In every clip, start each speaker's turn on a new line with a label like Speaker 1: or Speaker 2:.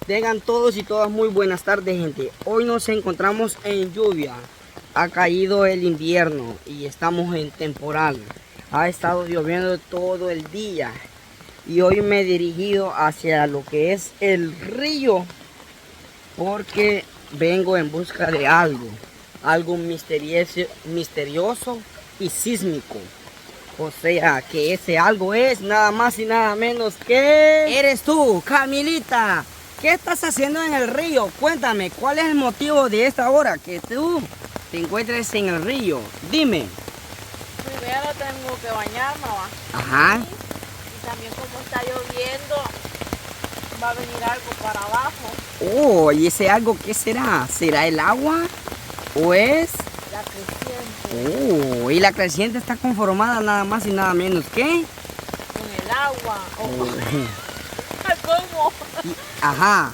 Speaker 1: Tengan todos y todas muy buenas tardes, gente. Hoy nos encontramos en lluvia. Ha caído el invierno y estamos en temporal. Ha estado lloviendo todo el día. Y hoy me he dirigido hacia lo que es el río. Porque vengo en busca de algo. Algo misterioso y sísmico. O sea, que ese algo es nada más y nada menos que... Eres tú, Camilita. ¿Qué estás haciendo en el río? Cuéntame, ¿cuál es el motivo de esta hora que tú te encuentres en el río? Dime.
Speaker 2: Primero tengo que bañarme, ¿va?
Speaker 1: Ajá.
Speaker 2: Y también como está lloviendo, va a venir algo para abajo.
Speaker 1: Oh, ¿y ese algo qué será? ¿Será el agua? ¿O es...?
Speaker 2: La creciente.
Speaker 1: Oh, y la creciente está conformada nada más y nada menos que...
Speaker 2: Con el agua.
Speaker 1: Oh.
Speaker 2: ¿Cómo?
Speaker 1: Ajá.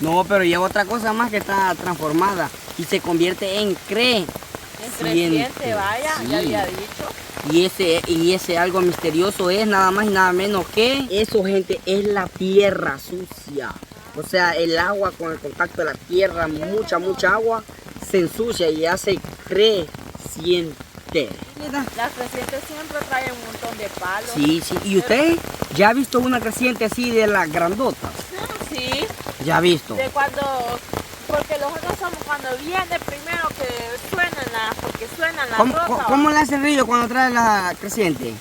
Speaker 1: No, pero lleva otra cosa más que está transformada y se convierte en
Speaker 2: En creciente, vaya,
Speaker 1: Sí.
Speaker 2: ya había dicho.
Speaker 1: Y ese algo misterioso es nada más y nada menos que eso, gente, es la tierra sucia. O sea, el agua con el contacto de la tierra, mucha agua, se ensucia y hace creciente.
Speaker 2: Las crecientes siempre traen un montón de palos.
Speaker 1: Sí. ¿Y usted ya ha visto una creciente así de las grandotas?
Speaker 2: Sí,
Speaker 1: Ya ha visto.
Speaker 2: de cuando... Porque nosotros somos cuando viene primero que suenan las rocas.
Speaker 1: ¿Cómo le hace el río cuando trae la creciente?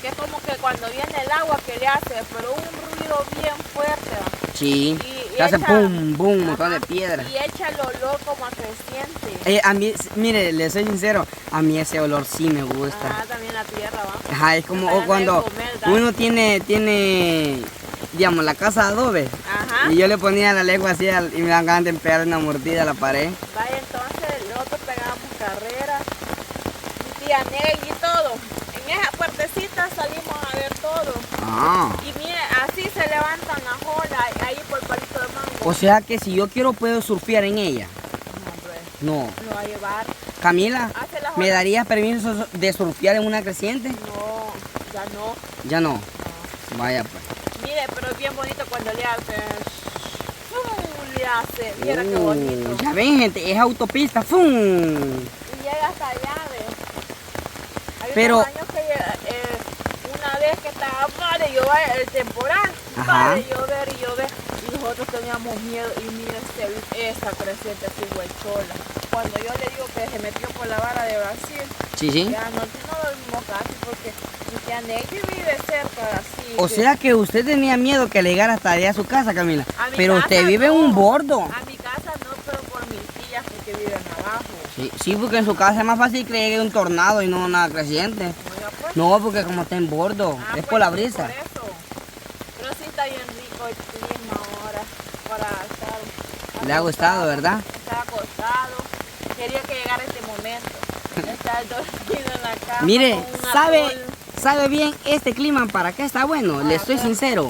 Speaker 2: Que es como que cuando viene el agua que le hace, pero un ruido bien fuerte. ¿Va?
Speaker 1: Sí,
Speaker 2: Y
Speaker 1: que hace
Speaker 2: echa-
Speaker 1: pum, un montón de piedras.
Speaker 2: Y echa el olor como a creciente.
Speaker 1: A mí, mire, le soy sincero, a mí ese olor sí me gusta.
Speaker 2: Ah, también la tierra, ¿va?
Speaker 1: Ajá, es como
Speaker 2: También
Speaker 1: cuando
Speaker 2: debe comer, ¿da?
Speaker 1: uno tiene, digamos, la casa de adobe.
Speaker 2: Ajá.
Speaker 1: Y yo le ponía la lengua así y me dan ganas de pegar una mordida a la pared.
Speaker 2: Vaya, entonces nosotros pegábamos carreras, mi tía Nelly y todo. En esa puertecita salimos a ver todo.
Speaker 1: Ah,
Speaker 2: Y mire, así se levantan las olas ahí por el palito de mango.
Speaker 1: o sea que si yo quiero puedo surfear en ella.
Speaker 2: No, hombre,
Speaker 1: No.
Speaker 2: lo va a llevar.
Speaker 1: Camila,
Speaker 2: Hace las
Speaker 1: ¿me
Speaker 2: olas.
Speaker 1: darías permiso de surfear en una creciente?
Speaker 2: No, ya no.
Speaker 1: Ya no.
Speaker 2: No.
Speaker 1: Vaya pues.
Speaker 2: Mire, pero es bien bonito cuando le hace. Le hace. Mira qué bonito.
Speaker 1: Ya ven, gente, es autopista. ¡Fum!
Speaker 2: Y llega hasta allá, ve. Hay
Speaker 1: Pero-
Speaker 2: unos años que una vez que estaba mal de llover, el temporal,
Speaker 1: Ajá.
Speaker 2: para de llover y llover. Y nosotros teníamos miedo. Y mira esta creciente así huechola. Cuando yo le digo que se metió por la vara de Brasil,
Speaker 1: Sí.
Speaker 2: ya no lo vimos casi porque mi tía Nelly vive cerca así.
Speaker 1: O sea que usted tenía miedo que le llegara hasta allá a su casa, Camila.
Speaker 2: A mi
Speaker 1: Pero
Speaker 2: casa
Speaker 1: usted vive en
Speaker 2: no.
Speaker 1: un bordo.
Speaker 2: A mi casa no, pero por mis tías porque viven abajo.
Speaker 1: Sí, porque en su casa es más fácil que le llegue un tornado y no una creciente.
Speaker 2: Oiga, pues.
Speaker 1: No, porque como está en bordo,
Speaker 2: Ah,
Speaker 1: es
Speaker 2: pues,
Speaker 1: por la
Speaker 2: sí,
Speaker 1: brisa.
Speaker 2: por eso. Pero sí está bien rico el clima ahora para estar.
Speaker 1: Le ha gustado, ¿verdad?
Speaker 2: Estar acostado. Quería que llegara este momento. Estar dormido en la cama.
Speaker 1: Mire,
Speaker 2: con un
Speaker 1: ¿sabe
Speaker 2: atol.
Speaker 1: bien este clima para qué está bueno? Le estoy sincero.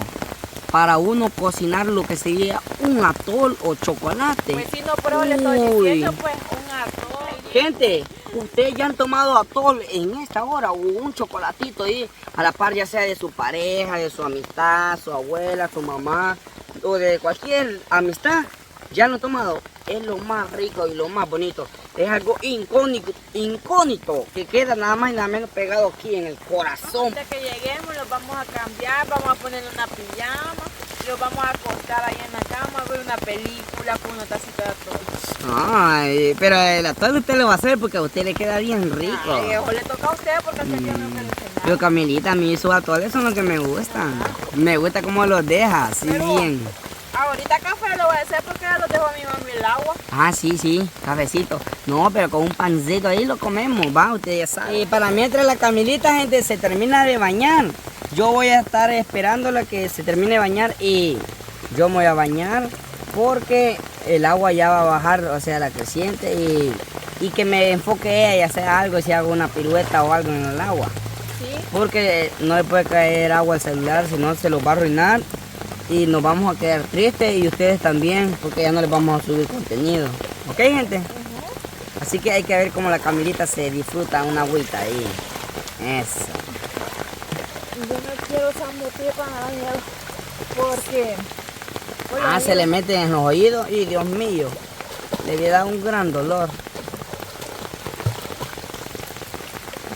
Speaker 1: Para uno cocinar lo que sería un atol o chocolate.
Speaker 2: Pues sí, no, pero le estoy
Speaker 1: Uy.
Speaker 2: diciendo pues un atol.
Speaker 1: Gente, ustedes ya han tomado atol en esta hora o un chocolatito ahí a la par, ya sea de su pareja, de su amistad, su abuela, su mamá o de cualquier amistad. Ya lo han tomado. Es lo más rico y lo más bonito. Es algo incógnito que queda nada más y nada menos pegado aquí en el corazón.
Speaker 2: Antes que lleguemos los vamos a cambiar, vamos a poner una pijama, los vamos a acostar ahí en la cama, ver una película con una tacita de atol.
Speaker 1: Ay, pero el atol usted lo va a hacer porque a usted le queda bien rico.
Speaker 2: Ay, ojo, le toca a usted porque el señor no me lo enseñó.
Speaker 1: Pero Camilita, a mí sus atoles son los que me gustan. Me gusta cómo los deja, así
Speaker 2: Pero-
Speaker 1: bien.
Speaker 2: Ahorita café lo voy a hacer porque ya lo dejo a mi mami el agua.
Speaker 1: Ah, sí, cafecito. No, pero con un pancito ahí lo comemos, va, usted ya sabe. Y para mientras la Camilita, gente, se termina de bañar, yo voy a estar esperándola que se termine de bañar y yo me voy a bañar porque el agua ya va a bajar, o sea, la creciente y que me enfoque ella y hacer algo, si hago una pirueta o algo en el agua.
Speaker 2: Sí.
Speaker 1: Porque no le puede caer agua al celular, si no se los va a arruinar. Y nos vamos a quedar tristes y ustedes también, porque ya no les vamos a subir contenido. ¿Ok, gente? Así que hay que ver cómo la Camilita se disfruta una agüita ahí. Eso.
Speaker 2: Yo no quiero usar motivo para bañar porque
Speaker 1: Ah, se le meten en los oídos y Dios mío, le voy a dar un gran dolor.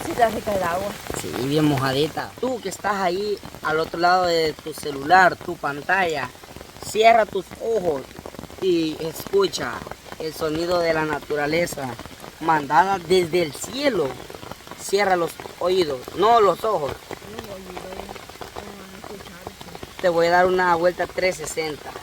Speaker 2: Sí, está rica el agua.
Speaker 1: Sí, bien mojadita. Tú que estás ahí al otro lado de tu celular, tu pantalla, cierra tus ojos y escucha el sonido de la naturaleza mandada desde el cielo. Cierra los oídos, no los ojos. Te voy a dar una vuelta 360.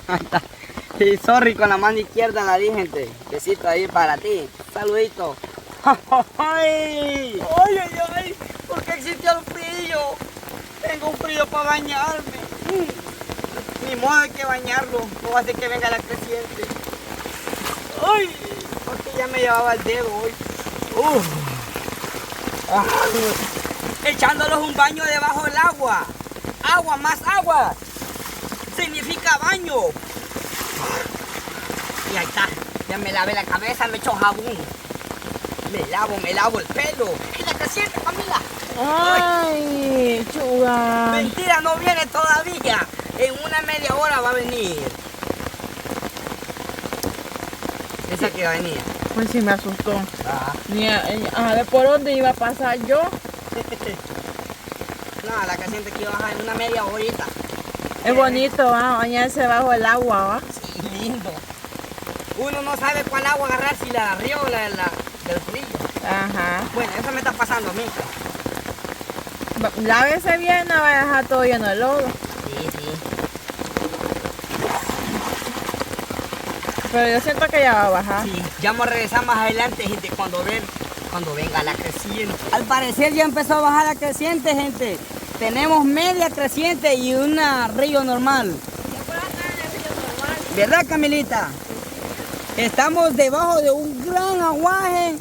Speaker 1: Ahí está. Y sorry, con la mano izquierda la di, gente. Besito ahí para ti. Saludito. ¡Ay! ¡Ay, ay, ay! ¿Por qué existió el frío? Tengo un frío para bañarme. Ni modo hay que bañarlo. No va a hacer que venga la creciente. ¡Ay! Porque ya me llevaba el dedo hoy. Echándolos un baño debajo del agua. Agua, más agua. Significa baño. Y ahí está. Ya me lavé la cabeza, me echo jabón. Me lavo el pelo. ¿Qué la creciente, Camila?
Speaker 2: Ay, chuga.
Speaker 1: Mentira, no viene todavía. En una media hora va a venir. Esa que va a venir.
Speaker 2: Pues sí, me asustó.
Speaker 1: Ah.
Speaker 2: Ni a ver por dónde iba a pasar yo.
Speaker 1: No, la creciente que iba a bajar en una media horita.
Speaker 2: Es bonito, bañarse bajo el agua, ¿va?
Speaker 1: Sí, lindo. Uno no sabe cuál agua agarrar, si la de río o la del río.
Speaker 2: Ajá.
Speaker 1: Bueno, eso me está pasando a mí.
Speaker 2: Lávese bien, no va a dejar todo lleno de lodo.
Speaker 1: Sí, sí.
Speaker 2: Pero yo siento que ya va a bajar.
Speaker 1: Sí, ya vamos a regresar más adelante, gente, cuando venga la creciente. Al parecer ya empezó a bajar la creciente, gente. Tenemos media creciente y una río normal. ¿Verdad, Camilita? Estamos debajo de un gran aguaje.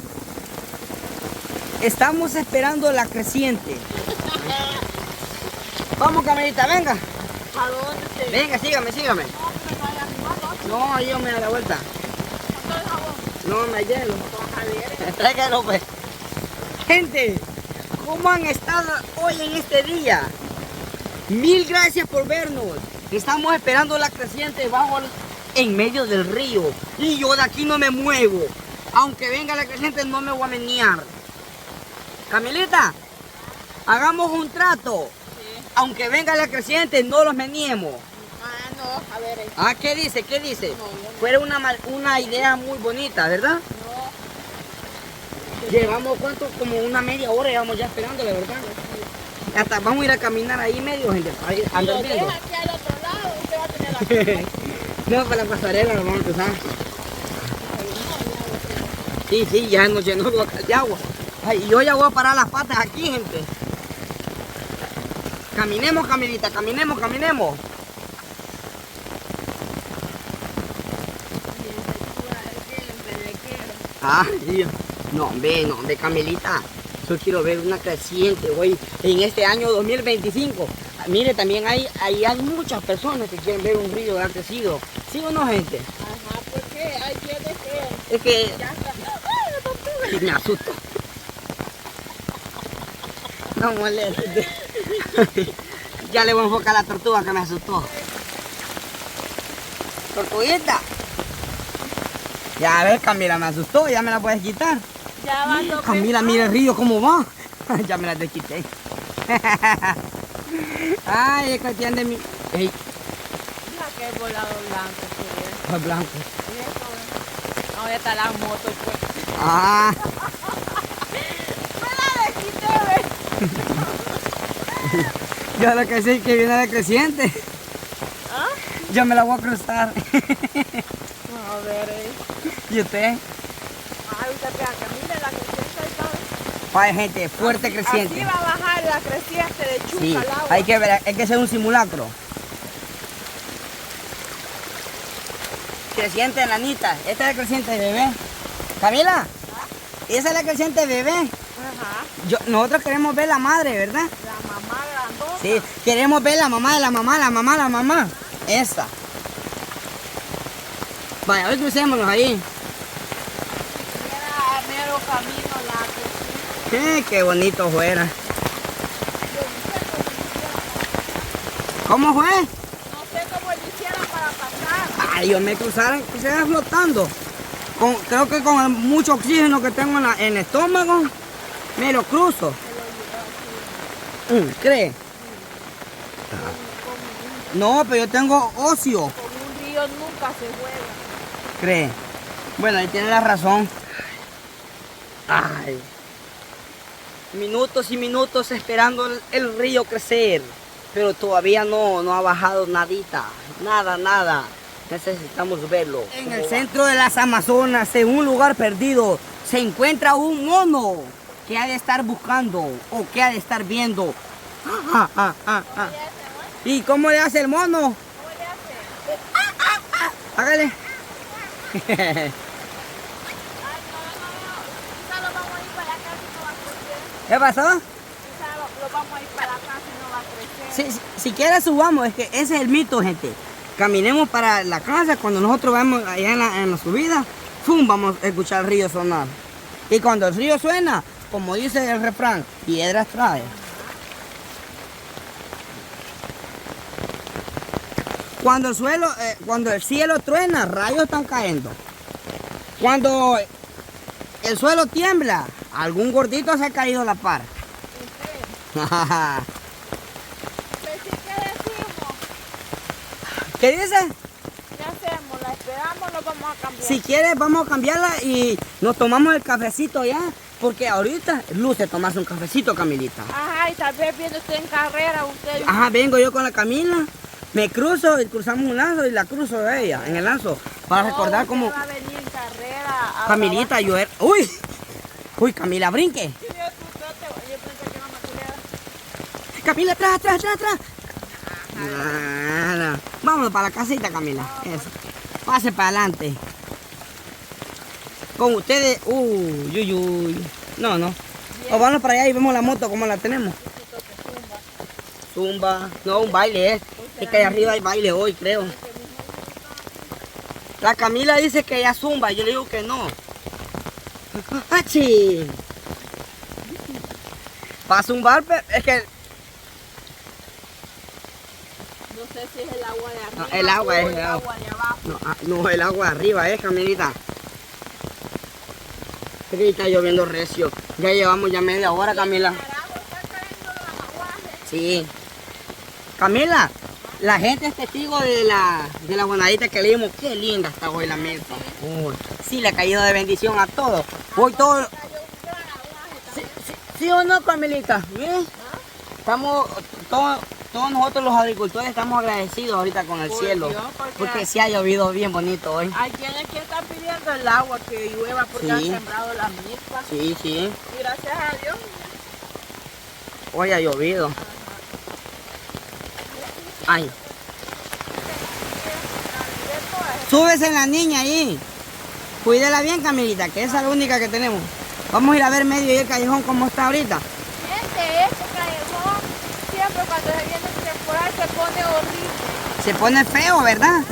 Speaker 1: Estamos esperando la creciente. Vamos, Camilita, venga.
Speaker 2: ¿A dónde?
Speaker 1: Venga, sígame. No, yo me da la vuelta. No, me hielo. Tráigalo, pues. Gente, ¿cómo han estado hoy en este día? Mil gracias por vernos. Estamos esperando la creciente en medio del río. Y yo de aquí no me muevo. Aunque venga la creciente no me voy a menear. Camilita, hagamos un trato.
Speaker 2: Sí.
Speaker 1: Aunque venga la creciente no los meniemos.
Speaker 2: No, a ver.
Speaker 1: Ah, ¿qué dice?
Speaker 2: No, yo no.
Speaker 1: Fuera una idea muy bonita, ¿verdad?
Speaker 2: No.
Speaker 1: Llevamos cuánto, como una media hora llevamos ya esperándole, ¿verdad? Hasta vamos a ir a caminar ahí medio, gente, para ir andar viendo.
Speaker 2: Aquí al otro lado, usted va a tener la
Speaker 1: No, para la pasarela lo vamos a empezar. Sí, ya nos llenó de agua. Ay, yo ya voy a parar las patas aquí, gente. Caminemos, Camilita, caminemos. Dios. No, hombre, Camilita. Yo quiero ver una creciente hoy, en este año 2025. Mire, también hay muchas personas que quieren ver un río de crecido. ¿Sí o no, gente?
Speaker 2: Ajá, ¿por qué? Hay quienes que...
Speaker 1: Es que
Speaker 2: Ya está. ¡Ay, la tortuga!
Speaker 1: me asusto. No moleste. Ya le voy a enfocar a la tortuga que me asustó. Tortuguita. Ya ves, Camila, me asustó, ya me la puedes quitar.
Speaker 2: Ya va a
Speaker 1: Camila, mira el río cómo va. Ya me la desquité. Ay, es cuestión de mi... Ey,
Speaker 2: Mira que volado blanco que es.
Speaker 1: fue blanco.
Speaker 2: ¿Y eso? No, ya está la moto, pues.
Speaker 1: Ah,
Speaker 2: Me la desquité, ¿ves?
Speaker 1: yo lo que sé es que viene de creciente.
Speaker 2: ¿Ah?
Speaker 1: Yo me la voy a cruzar.
Speaker 2: A ver,
Speaker 1: ¿Y usted?
Speaker 2: Ay, usted vea que mire la creciente y todo.
Speaker 1: Vaya, gente, fuerte creciente.
Speaker 2: Así va a bajar la creciente de chuca
Speaker 1: Sí,
Speaker 2: al agua.
Speaker 1: hay que ver, hay que hacer un simulacro. Creciente nanita, esta es la creciente bebé. Camila, esa es la creciente bebé.
Speaker 2: Ajá.
Speaker 1: Nosotros queremos ver la madre, ¿verdad?
Speaker 2: La mamá grandota.
Speaker 1: Sí, queremos ver la mamá de la mamá. Esa. Vaya, hoy crucémonos ahí.
Speaker 2: camino la
Speaker 1: Qué bonito fuera. ¿Cómo fue?
Speaker 2: No sé cómo lo hicieron para pasar.
Speaker 1: Ay, yo me cruzaron, se va flotando. Creo que con mucho oxígeno que tengo en el estómago, me lo cruzo. ¿Cree? No, pero yo tengo ocio.
Speaker 2: Con un río nunca se juega.
Speaker 1: ¿Cree? Bueno, ahí tiene la razón. Ay. Minutos y minutos esperando el río crecer. Pero todavía no ha bajado nadita. Nada. Necesitamos verlo. En el centro de las Amazonas, en un lugar perdido, se encuentra un mono que ha de estar buscando o que ha de estar viendo. ¿Y cómo le hace el mono?
Speaker 2: ¿Cómo le hace?
Speaker 1: Hágale.
Speaker 2: Ay, no. Quizá lo vamos a ir para la casa y no va a crecer.
Speaker 1: ¿Qué pasó?
Speaker 2: Quizá lo vamos a ir para la casa y no va a crecer.
Speaker 1: Si quiere subamos, es que ese es el mito, gente. Caminemos para la casa, cuando nosotros vamos allá en la subida, ¡fum! Vamos a escuchar el río sonar. Y cuando el río suena, como dice el refrán, piedras trae. Cuando el cielo truena, rayos están cayendo. Cuando el suelo tiembla, algún gordito se ha caído a la par.
Speaker 2: Pues sí, ¿qué decimos?
Speaker 1: ¿Qué dice?
Speaker 2: ¿Qué hacemos? ¿La esperamos o lo vamos a cambiar?
Speaker 1: Si quieres, vamos a cambiarla y nos tomamos el cafecito ya. Porque ahorita luce tomarse un cafecito, Camilita.
Speaker 2: Ajá, y tal vez viene usted en carrera, usted...
Speaker 1: Ajá, vengo yo con la Camila, me cruzo y cruzamos un lazo y la cruzo de ella en el lazo. Para recordar
Speaker 2: usted
Speaker 1: cómo...
Speaker 2: va a venir en carrera.
Speaker 1: Camilita, yo era... ¡Uy! ¡Uy, Camila, brinque!
Speaker 2: Yo pensé que no me pudiera.
Speaker 1: Camila, atrás. Nada. Vámonos para la casita, Camila. Eso. Pase para adelante. Con ustedes... Uy. No. O vamos para allá y vemos la moto como la tenemos. Zumba. No, un baile es. Es que allá arriba hay baile hoy, creo. La Camila dice que ella zumba. Yo le digo que no. ¡Achi! Para zumbar, es que...
Speaker 2: No sé si es el agua de arriba.
Speaker 1: No, el agua
Speaker 2: o
Speaker 1: es
Speaker 2: el
Speaker 1: el
Speaker 2: agua de abajo.
Speaker 1: No, el agua arriba, Camilita. Aquí está lloviendo recio. Ya llevamos ya media hora, Camila.
Speaker 2: Carajo, está cayendo los aguajes.
Speaker 1: Sí. Camila, la gente es testigo de la bonadita que le dimos. Qué linda está hoy la mesa. Uy, sí, le ha caído de bendición a todos. Hoy todo...
Speaker 2: Cayó un gran aguaje
Speaker 1: ¿Sí,
Speaker 2: también.
Speaker 1: sí o no, Camilita? Mire, estamos... Todos nosotros los agricultores estamos agradecidos ahorita con el
Speaker 2: Por
Speaker 1: cielo.
Speaker 2: Dios,
Speaker 1: Porque sí ha llovido bien bonito hoy.
Speaker 2: Hay quienes que están pidiendo el agua que llueva porque
Speaker 1: Sí.
Speaker 2: han sembrado la milpa.
Speaker 1: Sí.
Speaker 2: Y gracias a Dios.
Speaker 1: Hoy ha llovido. Ay. Súbese la niña ahí. Cuídela bien, Camilita, que esa es la única que tenemos. Vamos a ir a ver medio y el callejón como está ahorita.
Speaker 2: Gente, este callejón siempre cuando se viene el temporal se pone horrible.
Speaker 1: Se pone feo, ¿verdad?
Speaker 2: ¿No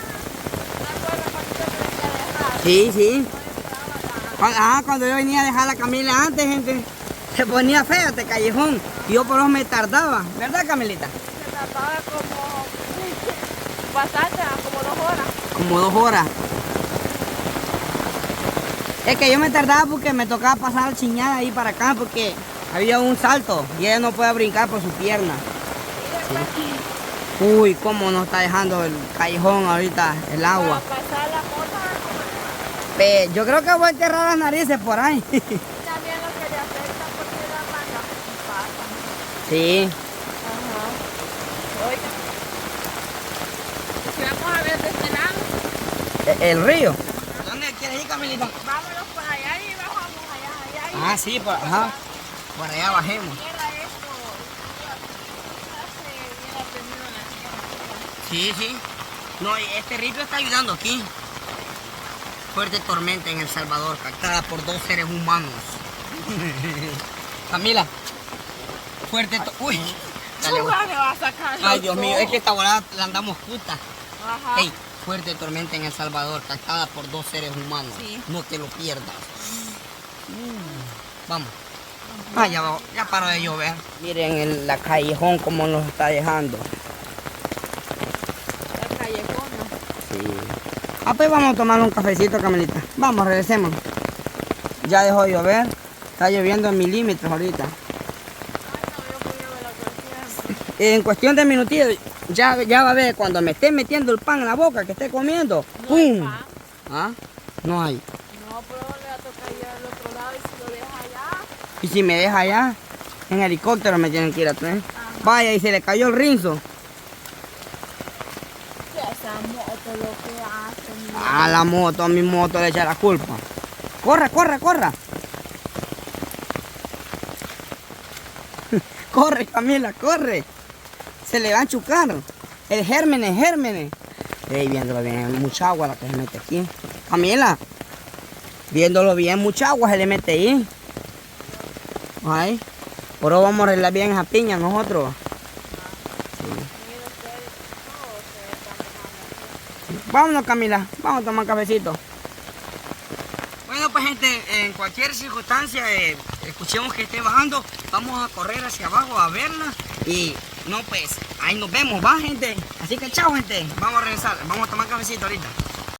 Speaker 2: acuerdas cuando yo me venía a dejar?
Speaker 1: Sí.
Speaker 2: No entraba la...
Speaker 1: Cuando yo venía a dejar a Camila antes, gente, se ponía feo este callejón. Y yo por eso me tardaba, ¿verdad, Camilita?
Speaker 2: Se tardaba como bastante, como 2 horas.
Speaker 1: Como 2 horas. Es que yo me tardaba porque me tocaba pasar chiñada ahí para acá porque había un salto y ella no puede brincar por su pierna.
Speaker 2: Y
Speaker 1: Uy, cómo nos está dejando el callejón ahorita, el agua.
Speaker 2: para pasar la moto,
Speaker 1: Yo creo que voy a enterrar las narices por ahí.
Speaker 2: también lo que le afecta porque la manga pasa.
Speaker 1: Sí.
Speaker 2: Ajá. Oiga. Si vamos a ver de este lado,
Speaker 1: El río. ¿Dónde quieres ir, Camilita?
Speaker 2: vámonos para allá y bajamos allá.
Speaker 1: Ah, sí, por allá bajemos.
Speaker 2: Mira esto. Hace bien aprendido la tierra.
Speaker 1: Sí. No, y este río está ayudando aquí. Fuerte tormenta en El Salvador, captada por 2 seres humanos. Camila, Uy, dale,
Speaker 2: Chuga, me va a sacar
Speaker 1: ay,
Speaker 2: los
Speaker 1: Dios mío,
Speaker 2: ojos.
Speaker 1: es que esta volada la andamos puta.
Speaker 2: Ajá.
Speaker 1: Ey, fuerte tormenta en El Salvador, captada por 2 seres humanos.
Speaker 2: Sí.
Speaker 1: No te lo pierdas. Vamos. Ah, ya paró de llover. Miren la callejón como nos está dejando.
Speaker 2: La callejona.
Speaker 1: Sí. Ah, pues vamos a tomar un cafecito, Camelita. Vamos, regresemos. Ya dejó de llover. Está lloviendo en milímetros ahorita.
Speaker 2: Ay, no, yo podía ver la cuestión.
Speaker 1: En cuestión de minutitos, ya va a ver, cuando me esté metiendo el pan en la boca, que esté comiendo.
Speaker 2: No hay
Speaker 1: ¡Pum!
Speaker 2: pan.
Speaker 1: ¿Ah? No hay.
Speaker 2: No, pero le va a tocar ir al otro lado y si lo deja allá.
Speaker 1: Y si me deja allá, en helicóptero me tienen que ir a traer.
Speaker 2: Ajá.
Speaker 1: Vaya, y se le cayó el rinzo.
Speaker 2: Que esa moto lo que hace,
Speaker 1: A la moto, a mi moto le echa la culpa. Corra, corra, corra. Corre, Camila, corre. Se le va a chucar. El gérmenes. Ey, viéndolo bien, mucha agua la que se mete aquí. Camila, viéndolo bien, mucha agua se le mete ahí. Ay, por eso vamos a arreglar bien esa piña nosotros. Vámonos, Camila, vamos a tomar cafecito. Bueno, pues gente, en cualquier circunstancia, escuchemos que esté bajando, vamos a correr hacia abajo a verla y no, pues ahí nos vemos, va, gente. Así que chao, gente, vamos a regresar, vamos a tomar cafecito ahorita.